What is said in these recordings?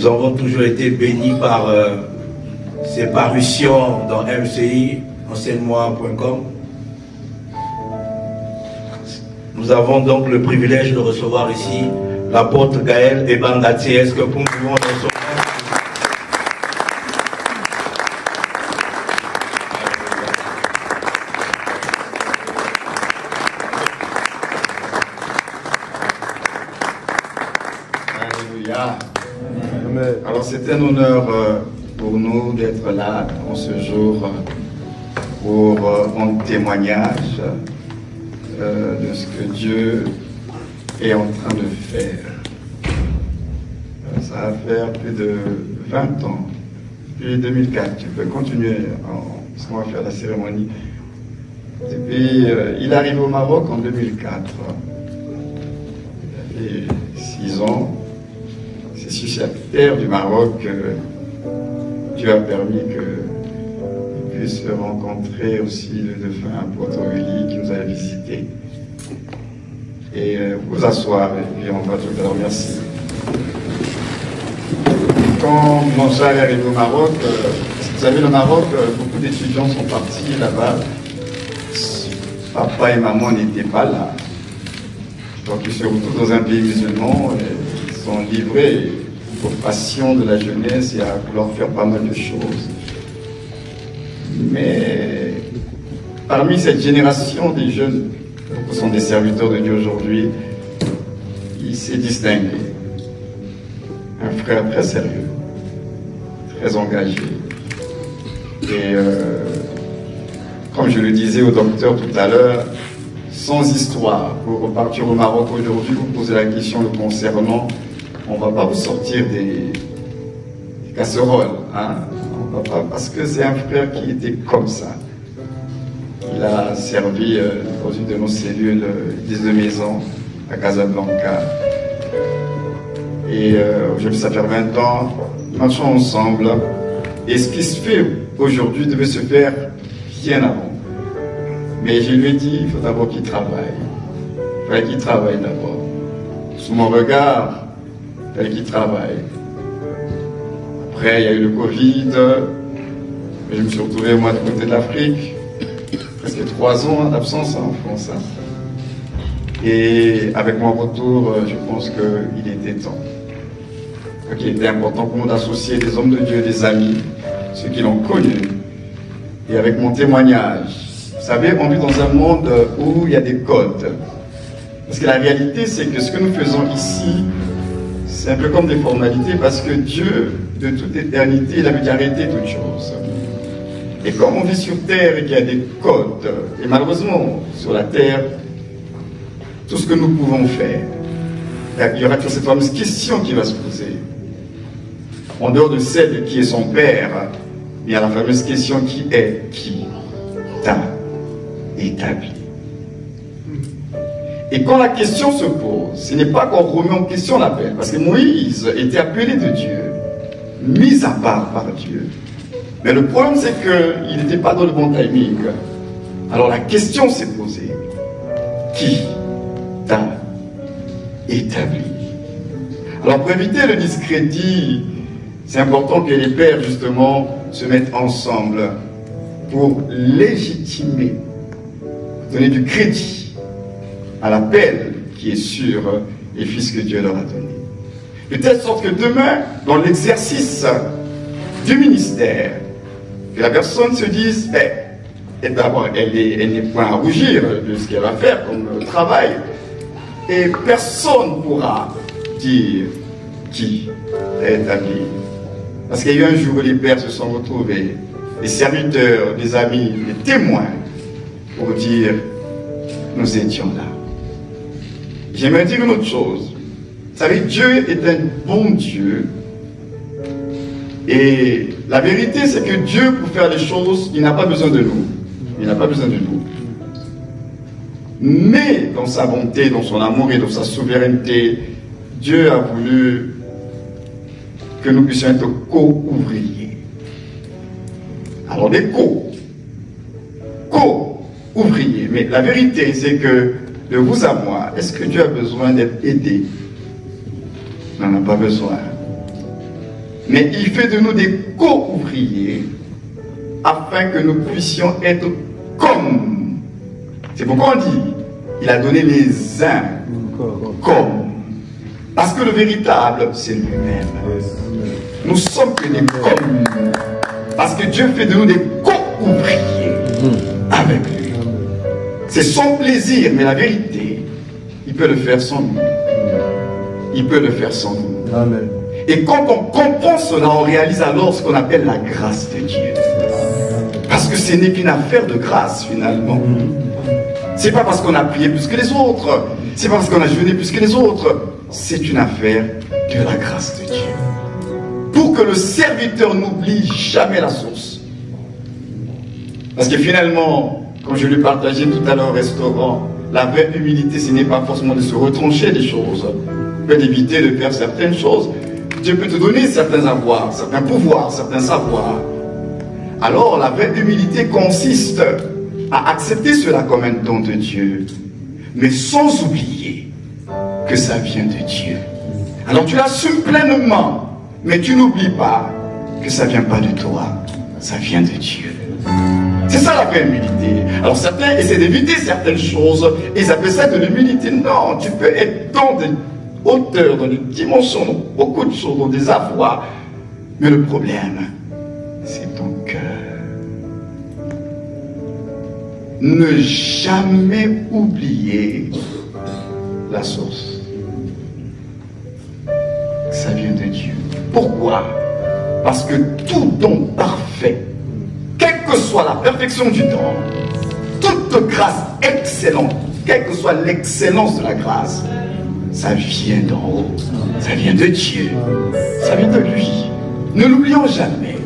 Nous avons toujours été bénis par ces parutions dans MCI, enseigne-moi.com. Nous avons donc le privilège de recevoir ici l'apôtre Gaël Ebangati. Est-ce que nous pouvons le recevoir? Alléluia. Alors c'est un honneur pour nous d'être là en ce jour pour rendre témoignage de ce que Dieu est en train de faire. Ça va faire plus de 20 ans, depuis 2004. Tu peux continuer, parce qu'on va faire la cérémonie. Depuis, il est arrivé au Maroc en 2004. Il avait 6 ans. C'est sur cette terre du Maroc que Dieu a permis qu'il puisse rencontrer aussi le défunt apôtre Willy qui nous a visité. Et vous asseoir, et puis on va tout à l'heure. Merci. Quand mon frère est arrivé au Maroc, vous savez, le Maroc, beaucoup d'étudiants sont partis là-bas. Papa et maman n'étaient pas là. Donc ils se retrouvent dans un pays musulman et ils sont livrés aux passions de la jeunesse et à vouloir faire pas mal de choses. Mais parmi cette génération des jeunes, beaucoup sont des serviteurs de Dieu aujourd'hui, il s'est distingué. Un frère très sérieux, très engagé. Et comme je le disais au docteur tout à l'heure, sans histoire. Pour repartir au Maroc aujourd'hui, vous posez la question le concernant, on ne va pas vous sortir des casseroles. Hein? On va pas, parce que c'est un frère qui était comme ça. Il a servi dans une de nos cellules de maison à Casablanca. Et aujourd'hui, ça fait 20 ans, nous marchons ensemble. Et ce qui se fait aujourd'hui devait se faire bien avant. Mais je lui ai dit, il faut d'abord qu'il travaille. Il fallait qu'il travaille d'abord. Sous mon regard, il fallait qu'il travaille. Après, il y a eu le Covid. Je me suis retrouvé, moi, du côté de l'Afrique. Presque 3 ans d'absence en France. Et avec mon retour, je pense qu'il était temps. Il était important pour nous d'associer des hommes de Dieu, des amis, ceux qui l'ont connu. Et avec mon témoignage, vous savez, on vit dans un monde où il y a des codes. Parce que la réalité, c'est que ce que nous faisons ici, c'est un peu comme des formalités, parce que Dieu, de toute éternité, il avait déjà arrêté toutes choses. Et comme on vit sur terre et qu'il y a des codes, et malheureusement, sur la terre, tout ce que nous pouvons faire, il y aura toujours cette fameuse question qui va se poser. En dehors de celle qui est son père, il y a la fameuse question qui est qui t'a établi. Et quand la question se pose, ce n'est pas qu'on remet en question l'appel, parce que Moïse était appelé de Dieu, mis à part par Dieu. Mais le problème, c'est qu'il n'était pas dans le bon timing. Alors la question s'est posée. Qui t'a établi? Alors pour éviter le discrédit, c'est important que les pères, justement, se mettent ensemble pour légitimer, donner du crédit à l'appel qui est sur les fils que Dieu leur a donnés. De telle sorte que demain, dans l'exercice du ministère, que la personne se dise, d'abord, elle n'est point à rougir de ce qu'elle va faire comme travail, et personne ne pourra dire qui est établi. Parce qu'il y a eu un jour où les pères se sont retrouvés, les serviteurs, les amis, les témoins, pour dire, nous étions là. J'aimerais dire une autre chose. Vous savez, Dieu est un bon Dieu. Et la vérité, c'est que Dieu, pour faire les choses, il n'a pas besoin de nous. Il n'a pas besoin de nous. Mais dans sa bonté, dans son amour et dans sa souveraineté, Dieu a voulu que nous puissions être co-ouvriers. Alors des co-ouvriers. Mais la vérité, c'est que de vous à moi, est-ce que Dieu a besoin d'être aidé? Il n'en a pas besoin. mais il fait de nous des co-ouvriers afin que nous puissions être comme. C'est pourquoi on dit, il a donné les uns comme. Parce que le véritable, c'est lui-même. Nous sommes que des comme. Parce que Dieu fait de nous des co-ouvriers avec lui. C'est son plaisir, mais la vérité, il peut le faire sans nous. Il peut le faire sans nous. Amen. Et quand on comprend cela, on réalise alors ce qu'on appelle la grâce de Dieu. Parce que ce n'est qu'une affaire de grâce finalement. C'est pas parce qu'on a prié plus que les autres. C'est pas parce qu'on a jeûné plus que les autres. C'est une affaire de la grâce de Dieu. Pour que le serviteur n'oublie jamais la source. Parce que finalement, comme je l'ai partagé tout à l'heure au restaurant, la vraie humilité, ce n'est pas forcément de se retrancher des choses, mais d'éviter de faire certaines choses. Dieu peut te donner certains avoirs, certains pouvoirs, certains savoirs. Alors la vraie humilité consiste à accepter cela comme un don de Dieu, mais sans oublier que ça vient de Dieu. Alors tu l'assumes pleinement, mais tu n'oublies pas que ça ne vient pas de toi, ça vient de Dieu. C'est ça la vraie humilité. Alors certains essaient d'éviter certaines choses et ils appellent ça de l'humilité. Non, tu peux être dans des hauteurs, dans des dimensions, dans beaucoup de choses, dans des avoirs. Mais le problème, c'est ton cœur. Ne jamais oublier la source. Ça vient de Dieu. Pourquoi? Parce que tout don parfait, quelle que soit la perfection du don, toute grâce excellente, quelle que soit l'excellence de la grâce, ça vient d'en haut, ça vient de Dieu, ça vient de lui. Ne l'oublions jamais.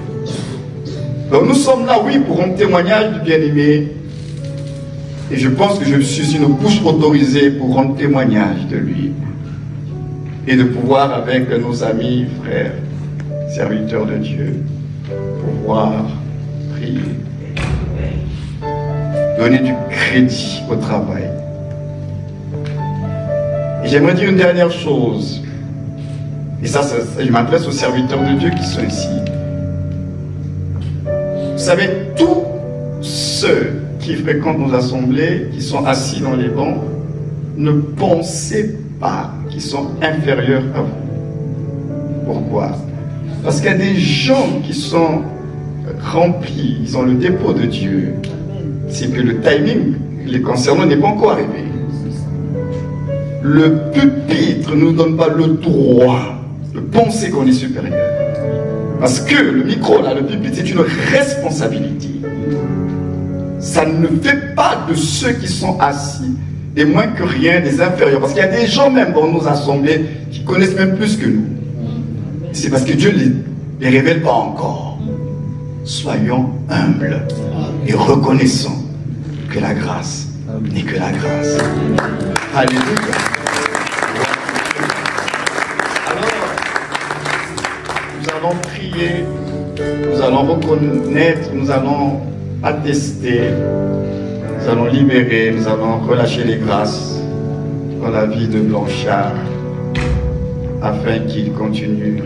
Donc nous sommes là, oui, pour un témoignage du bien-aimé. Et je pense que je suis une bouche autorisée pour rendre témoignage de lui. Et de pouvoir, avec nos amis, frères, serviteurs de Dieu, pouvoir prier. Donner du crédit au travail. Et j'aimerais dire une dernière chose. Et ça, je m'adresse aux serviteurs de Dieu qui sont ici. Vous savez, tous ceux qui fréquentent nos assemblées, qui sont assis dans les bancs, ne pensez pas qu'ils sont inférieurs à vous. Pourquoi? Parce qu'il y a des gens qui sont remplis, ils ont le dépôt de Dieu. C'est que le timing les concernant n'est pas encore arrivé. Le pupitre ne nous donne pas le droit de penser qu'on est supérieur. Parce que le micro, là, le pupitre, c'est une responsabilité. Ça ne fait pas de ceux qui sont assis des moins que rien, des inférieurs. Parce qu'il y a des gens même dans nos assemblées qui connaissent même plus que nous. C'est parce que Dieu ne les révèle pas encore. Soyons humbles et reconnaissons que la grâce n'est que la grâce. Alléluia. Alors, nous allons prier, nous allons reconnaître, nous allons attester, nous allons libérer, nous allons relâcher les grâces dans la vie de Blanchard afin qu'il continue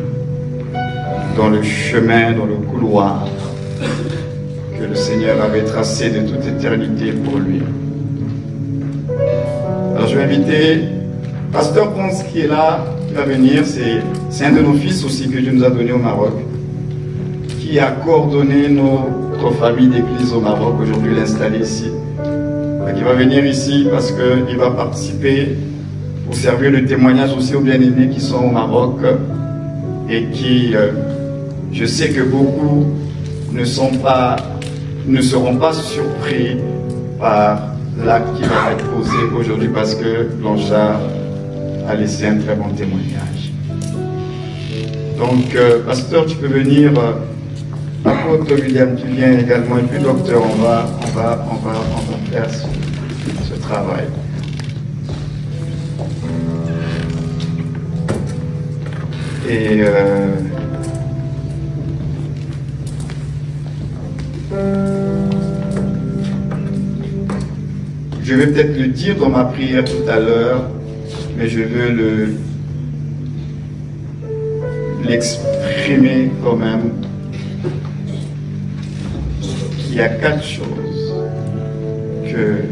dans le chemin, dans le couloir que le Seigneur avait tracé de toute éternité pour lui. Alors je vais inviter Pasteur Ponce qui est là, qui va venir, c'est un de nos fils aussi que Dieu nous a donné au Maroc, qui a coordonné notre famille d'église au Maroc, aujourd'hui l'installer ici. Il va venir ici parce qu'il va participer pour servir le témoignage aussi aux bien-aimés qui sont au Maroc et qui, je sais que beaucoup ne seront pas surpris par l'acte qui va être posé aujourd'hui parce que Blanchard a laissé un très bon témoignage. Donc, pasteur, tu peux venir. Apôtre William, tu viens également. Et puis, docteur, on va faire ce travail. Et je vais peut-être le dire dans ma prière tout à l'heure, mais je veux m'exprimer quand même. Il y a 4 choses que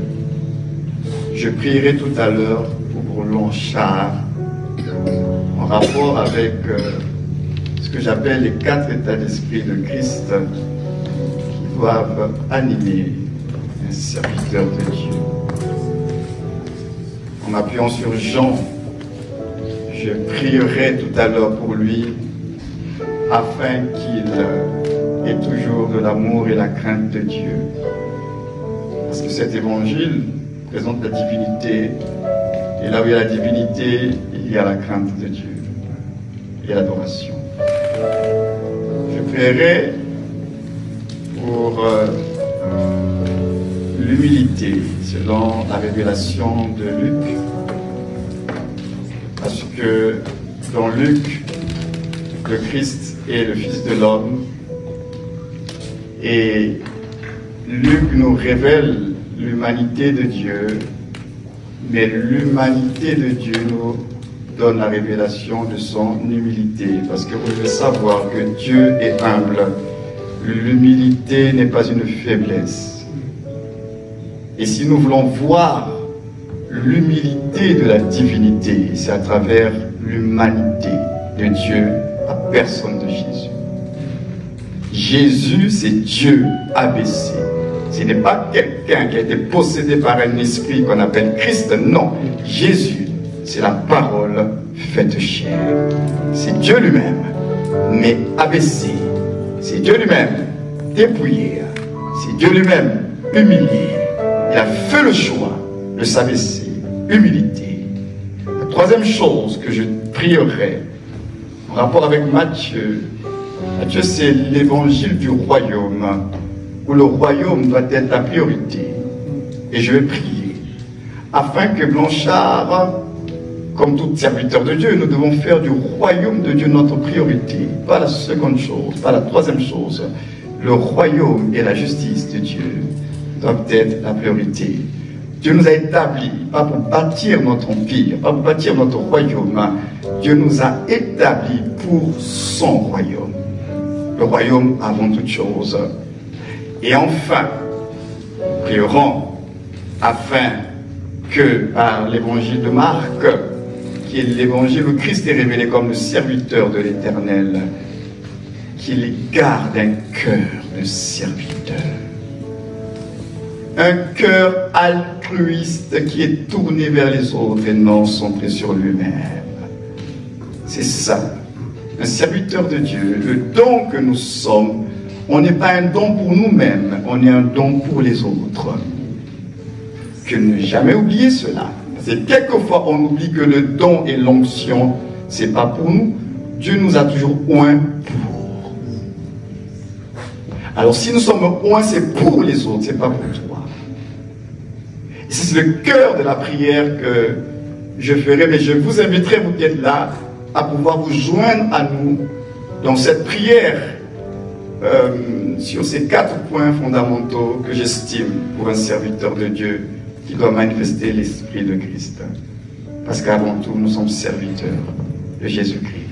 je prierai tout à l'heure pour Blanchard en rapport avec ce que j'appelle les 4 états d'esprit de Christ qui doivent animer un serviteur de Dieu. En m'appuyant sur Jean, je prierai tout à l'heure pour lui afin qu'il ait toujours de l'amour et la crainte de Dieu. Parce que cet évangile présente la divinité, et là où il y a la divinité, il y a la crainte de Dieu et l'adoration. Je prierai pour l'humilité, selon la révélation de Luc, parce que dans Luc, le Christ est le Fils de l'homme, et Luc nous révèle l'humanité de Dieu, mais l'humanité de Dieu nous donne la révélation de son humilité, parce que vous devez savoir que Dieu est humble. L'humilité n'est pas une faiblesse. Et si nous voulons voir l'humilité de la divinité, c'est à travers l'humanité de Dieu, la personne de Jésus. Jésus, c'est Dieu abaissé. Ce n'est pas quelqu'un qui a été possédé par un esprit qu'on appelle Christ, non. Jésus, c'est la parole faite chair. C'est Dieu lui-même, mais abaissé. C'est Dieu lui-même dépouillé. C'est Dieu lui-même humilié. Il a fait le choix de s'abaisser. Humilité. La troisième chose que je prierai en rapport avec Matthieu, Matthieu c'est l'évangile du royaume, où le royaume doit être la priorité. Et je vais prier afin que Blanchard, comme tout serviteur de Dieu, nous devons faire du royaume de Dieu notre priorité. Pas la seconde chose, pas la troisième chose. Le royaume et la justice de Dieu doivent être la priorité. Dieu nous a établis, pas pour bâtir notre empire, pas pour bâtir notre royaume. Dieu nous a établis pour son royaume. Le royaume avant toute chose. Et enfin, nous prierons afin que par l'évangile de Marc, qui est l'évangile où Christ est révélé comme le serviteur de l'Éternel, qu'il garde un cœur de serviteur. Un cœur altruiste qui est tourné vers les autres et non centré sur lui-même. C'est ça, un serviteur de Dieu. Le don que nous sommes, on n'est pas un don pour nous-mêmes, on est un don pour les autres. Que ne jamais oublier cela. C'est quelquefois on oublie que le don et l'onction, c'est pas pour nous. Dieu nous a toujours oint pour. Alors si nous sommes oint, c'est pour les autres, c'est pas pour toi. Et c'est le cœur de la prière que je ferai, mais je vous inviterai, vous qui êtes là, à pouvoir vous joindre à nous dans cette prière sur ces 4 points fondamentaux que j'estime pour un serviteur de Dieu qui doit manifester l'Esprit de Christ. Parce qu'avant tout, nous sommes serviteurs de Jésus-Christ.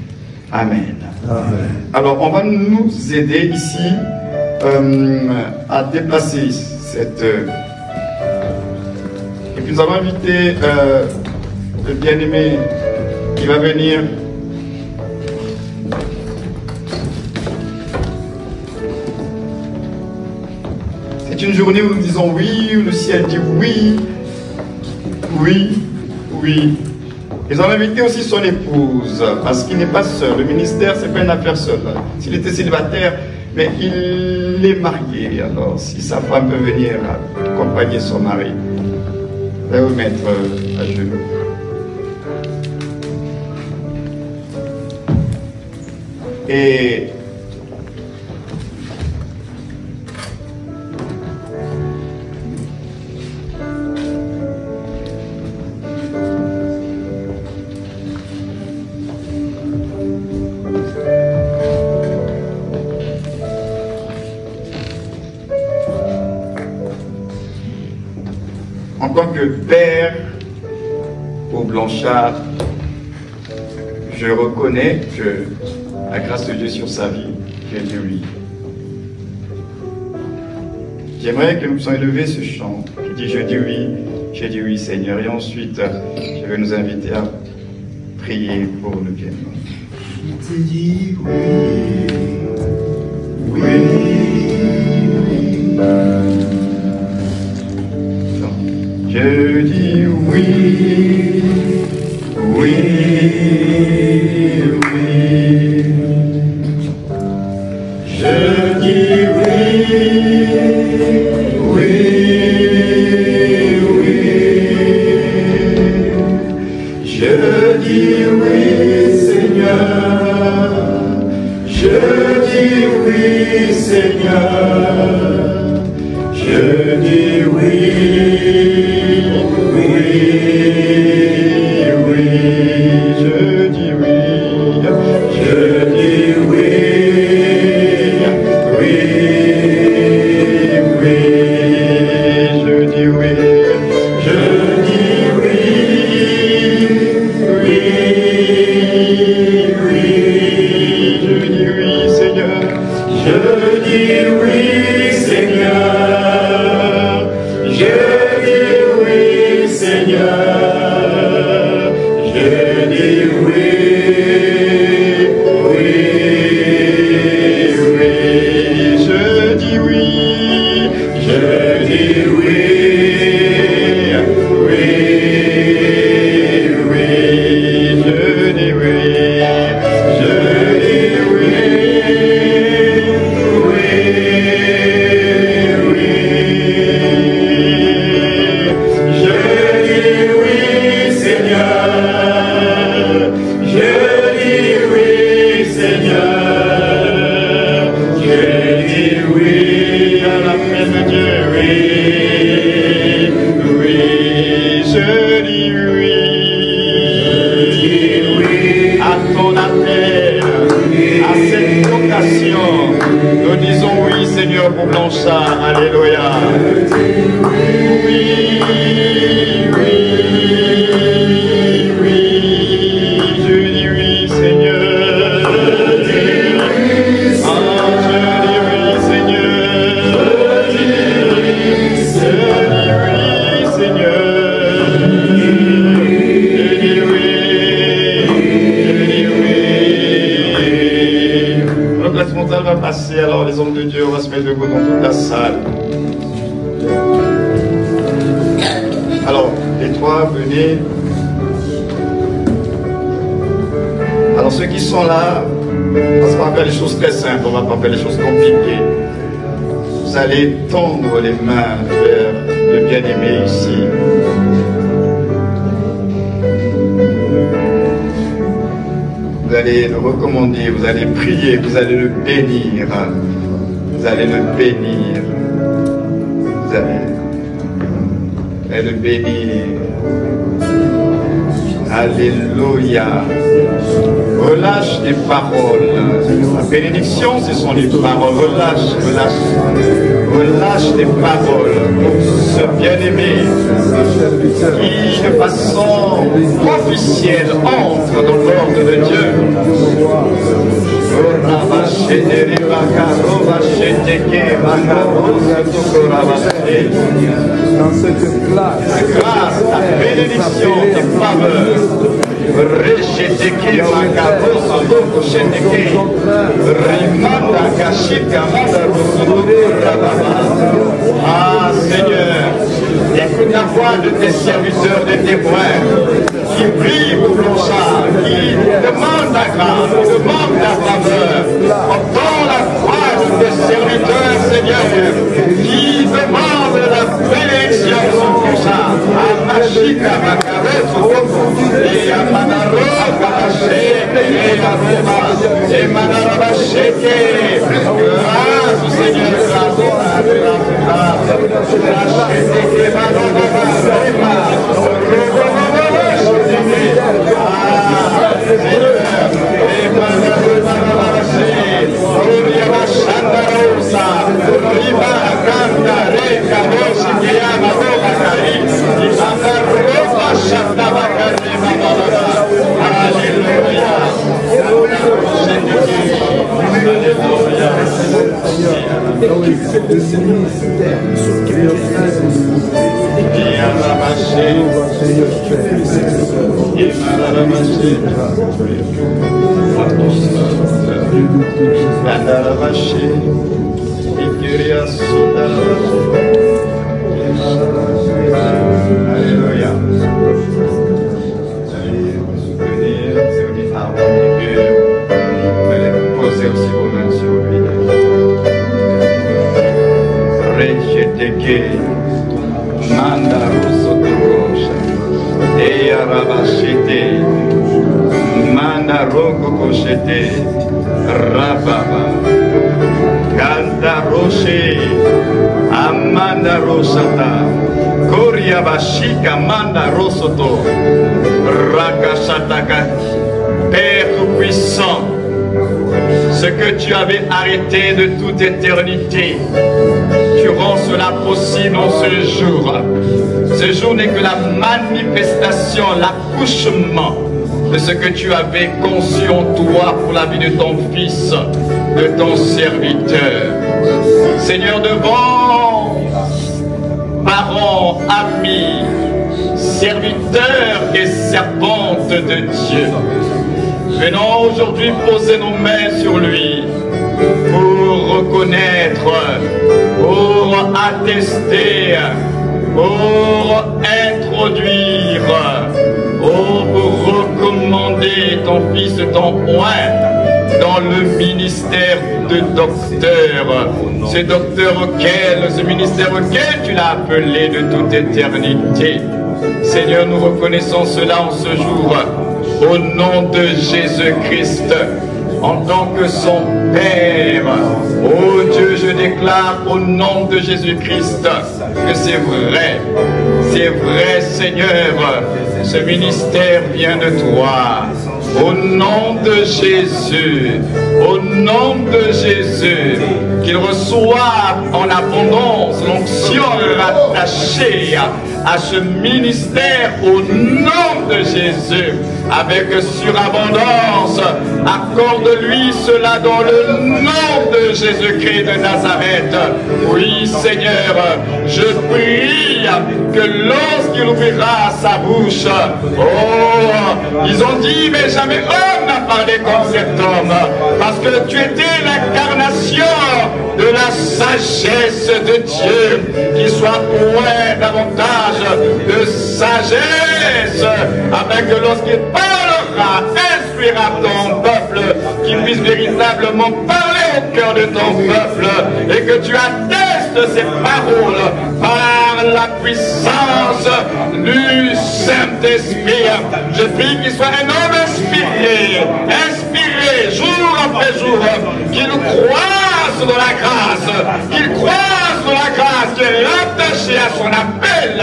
Amen. Amen. Alors, on va nous aider ici à déplacer cette... Et puis nous allons inviter le bien-aimé qui va venir. C'est une journée où nous disons oui, où le ciel dit oui, oui, oui. Ils ont invité aussi son épouse, parce qu'il n'est pas seul. Le ministère, ce n'est pas une affaire seule. S'il était célibataire, mais il est marié. Alors, si sa femme peut venir accompagner son mari, je vais vous mettre à genoux. Et en tant que père pour Blanchard, je reconnais que la grâce de Dieu sur sa vie, j'ai dit oui. J'aimerais que nous puissions élever ce chant qui dit je dis oui Seigneur. Et ensuite, je vais nous inviter à prier pour le bien. Je te dis oui, oui, je dis oui, oui, oui. Je dis oui, oui, oui. Je dis oui, Seigneur. Je dis oui, Seigneur. Je dis oui, oui, oui. Je dis oui, je dis oui. Pour Blanchard, alléluia. Oui, oui, oui, je dis oui, Seigneur. Je dis oui, Seigneur. Je dis oui. La spontane va passer, alors les hommes de Dieu, on va se mettre debout dans toute la salle. Alors, les trois, venez. Alors, ceux qui sont là, on va pas faire les choses très simples, on va pas faire les choses compliquées. Vous allez tendre les mains vers le bien-aimé ici. Vous allez le recommander, vous allez prier, vous allez le bénir. Vous allez le bénir. Vous allez le bénir. Alléluia. Relâche tes paroles. La bénédiction, ce sont les paroles. Relâche tes paroles pour ce bien-aimé qui, de façon officielle, entre dans l'ordre de Dieu. Dans cette classe, la grâce, la bénédiction, tes faveurs. Ah Seigneur, écoute la voix de tes serviteurs, de tes frères qui prient pour Blanchard, qui demandent ta grâce, qui demandent ta faveur. Entends la voix de tes serviteurs, Seigneur, qui demandent la bénédiction sur Blanchard. Amashika Makaret, et Amanaro, et Manarabasheke. Grâce au Seigneur, grâce. Seigneur, ce ministère, Seigneur, Alléluia. Vous soutenir, servir à votre cœur. Vous allez poser aussi vos mains sur lui. Recheteke, manda russo de gauche, et arabachete, manda roco cochete, rababa, canta roche, amanda rosata, coria bashika, manda rosoto, rakashataka, Père tout-puissant, ce que tu avais arrêté de toute éternité, tu rends cela possible en ce jour. Ce jour n'est que la manifestation, l'accouchement de ce que tu avais conçu en toi pour la vie de ton fils, de ton serviteur. Seigneur, devant parents, amis, serviteurs et servantes de Dieu, venons aujourd'hui poser nos mains sur lui pour reconnaître, pour attester, pour introduire, pour recommander ton fils, ton oint dans le ministère de docteur. Ce docteur auquel, ce ministère auquel tu l'as appelé de toute éternité. Seigneur, nous reconnaissons cela en ce jour. Au nom de Jésus-Christ, en tant que son Père, oh Dieu, je déclare au nom de Jésus-Christ que c'est vrai Seigneur, ce ministère vient de toi. Au nom de Jésus, au nom de Jésus, qu'il reçoive en abondance l'onction rattachée à ce ministère au nom de Jésus, avec surabondance. Accorde-lui cela dans le nom de Jésus-Christ de Nazareth. Oui, Seigneur, je prie que lorsqu'il ouvrira sa bouche, oh, ils ont dit, mais jamais homme n'a parlé comme cet homme, parce que tu étais l'incarnation de la sagesse de Dieu, qu'il soit point davantage de sagesse, avec que lorsqu'il parlera, instruira ton peuple, qu'il puisse véritablement parler au cœur de ton peuple, et que tu attestes ces paroles par la puissance du Saint-Esprit. Je prie qu'il soit un homme inspiré jour après jour, qu'il croise dans la grâce, qu'il croise dans la grâce, qu'il est rattaché à son appel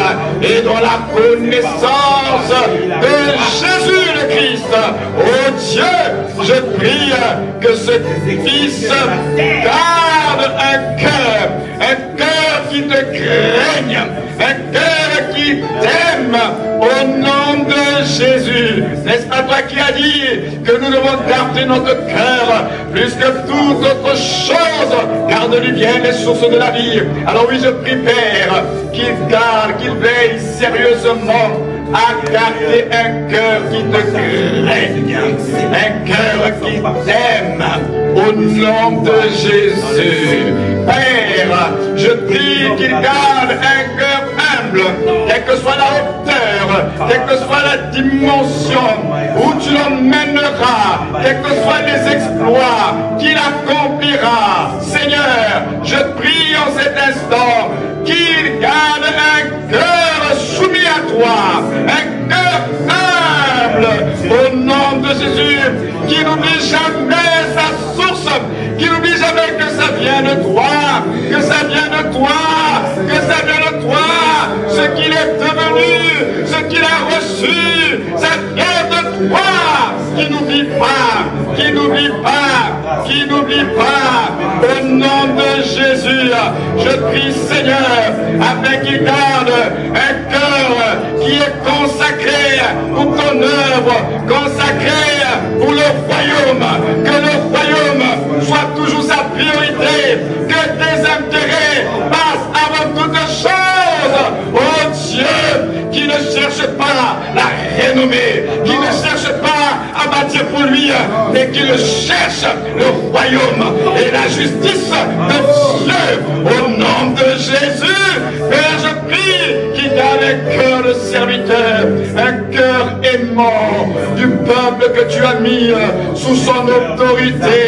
et dans la connaissance de Jésus le Christ. Oh Dieu, je prie que ce fils garde un cœur qui te craigne, un cœur qui t'aime au nom de Jésus. N'est-ce pas toi qui as dit que nous devons garder notre cœur plus que toute autre chose? Garde-lui bien les sources de la vie. Alors oui, je prie Père qu'il garde, qu'il veille sérieusement à garder un cœur qui te craigne, un cœur qui t'aime au nom de Jésus. Père, je prie qu'il garde un cœur humble, quelle que soit la hauteur, quelle que soit la dimension où tu l'emmèneras, quels que soient les exploits qu'il accomplira. Seigneur, je prie en cet instant qu'il garde un cœur soumis à toi, un cœur humble au nom de Jésus, qui n'oublie jamais sa source, qui n'oublie jamais que ça vient de toi, que ça vient de toi, que ça vient de toi, ce qu'il est devenu, ce qu'il a reçu, ça vient de toi, qui n'oublie pas, qui n'oublie pas, qui n'oublie pas, au nom de Jésus, je prie Seigneur, afin qu'il garde un cœur qui est consacré pour ton œuvre, consacré pour le royaume, que le royaume soit toujours sa priorité, que tes intérêts mais qu'ils cherchent le royaume et la justice de Dieu. Au nom de Jésus, Père, je prie qu'il y ait un cœur de serviteur, un cœur aimant du peuple que tu as mis sous son autorité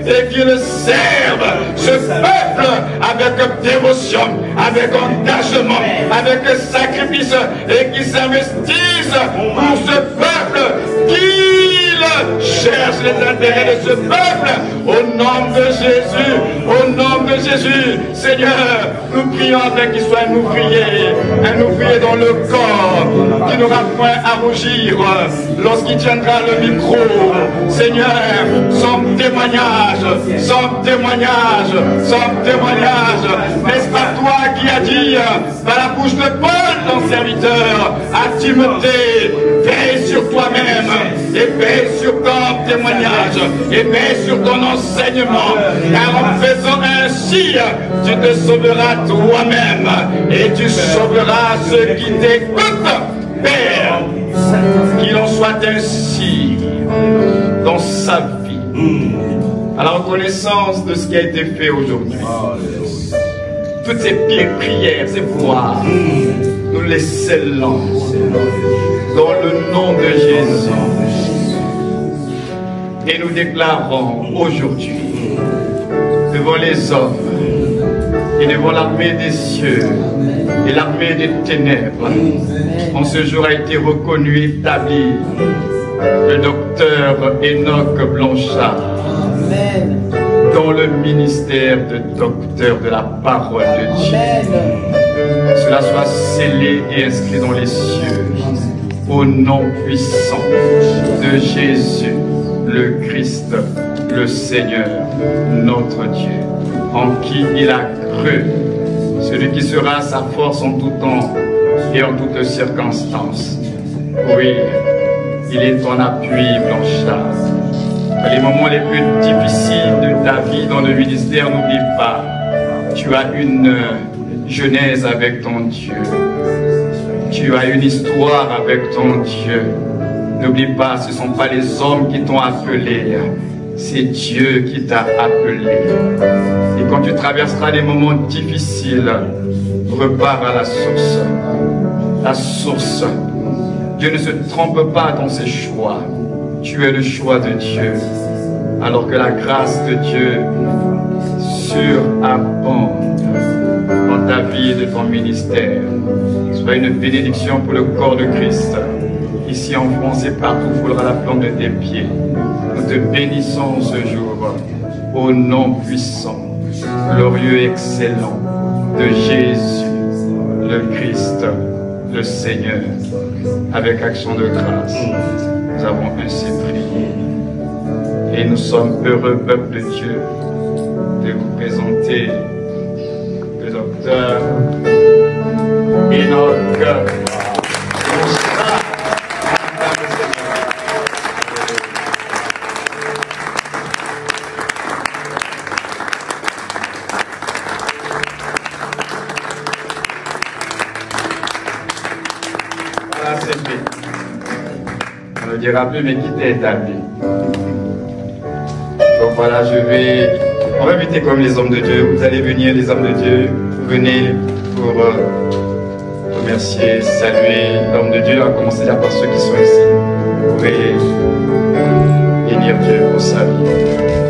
et qu'il serve ce peuple avec dévotion, avec engagement, avec sacrifice et qu'il s'investisse pour ce peuple, qu'il cherche les intérêts de ce peuple. Au nom de Jésus, au nom de Jésus, Seigneur, nous prions afin qu'il soit un ouvrier dans le corps, qui n'aura point à rougir lorsqu'il tiendra le micro. Seigneur, sans témoignage, sans témoignage, sans témoignage. N'est-ce pas toi qui as dit par la bouche de Paul, ton serviteur, à Timothée, veille sur toi-même et veille sur ton témoignage et veille sur ton enseignement, car en faisant ainsi, tu te sauveras toi-même et tu sauveras ceux qui t'écoutent. Père, qu'il en soit ainsi dans sa vie, à la reconnaissance de ce qui a été fait aujourd'hui. Toutes ces prières, ces voix, nous les scellons dans le nom de Jésus. Et nous déclarons aujourd'hui, devant les hommes et devant l'armée des cieux et l'armée des ténèbres, en ce jour a été reconnu, établi, le docteur Enoch Blanchard, dans le ministère de docteur de la parole de Dieu. Cela soit scellé et inscrit dans les cieux, au nom puissant de Jésus, le Christ, le Seigneur, notre Dieu, en qui il a cru, celui qui sera sa force en tout temps et en toutes circonstances. Oui, il est ton appui, Blanchard. Dans les moments les plus difficiles de ta vie dans le ministère, n'oublie pas, tu as une genèse avec ton Dieu. Tu as une histoire avec ton Dieu. N'oublie pas, ce ne sont pas les hommes qui t'ont appelé, c'est Dieu qui t'a appelé. Et quand tu traverseras des moments difficiles, repars à la source. La source. Dieu ne se trompe pas dans ses choix. Tu es le choix de Dieu. Alors que la grâce de Dieu surabonde dans ta vie et de ton ministère. Soit une bénédiction pour le corps de Christ. Ici en France et partout, foulera la plante de tes pieds. Nous te bénissons ce jour au nom puissant, glorieux et excellent de Jésus, le Christ, le Seigneur. Avec action de grâce, nous avons ainsi prié. Et nous sommes heureux, peuple de Dieu, de vous présenter le docteur Enoch. On ne dira plus, mais qui t'a établi. Donc voilà, on va inviter comme les hommes de Dieu. Vous allez venir, les hommes de Dieu. Venez pour remercier, saluer l'homme de Dieu, à commencer déjà par ceux qui sont ici. Vous pouvez bénir Dieu pour sa vie.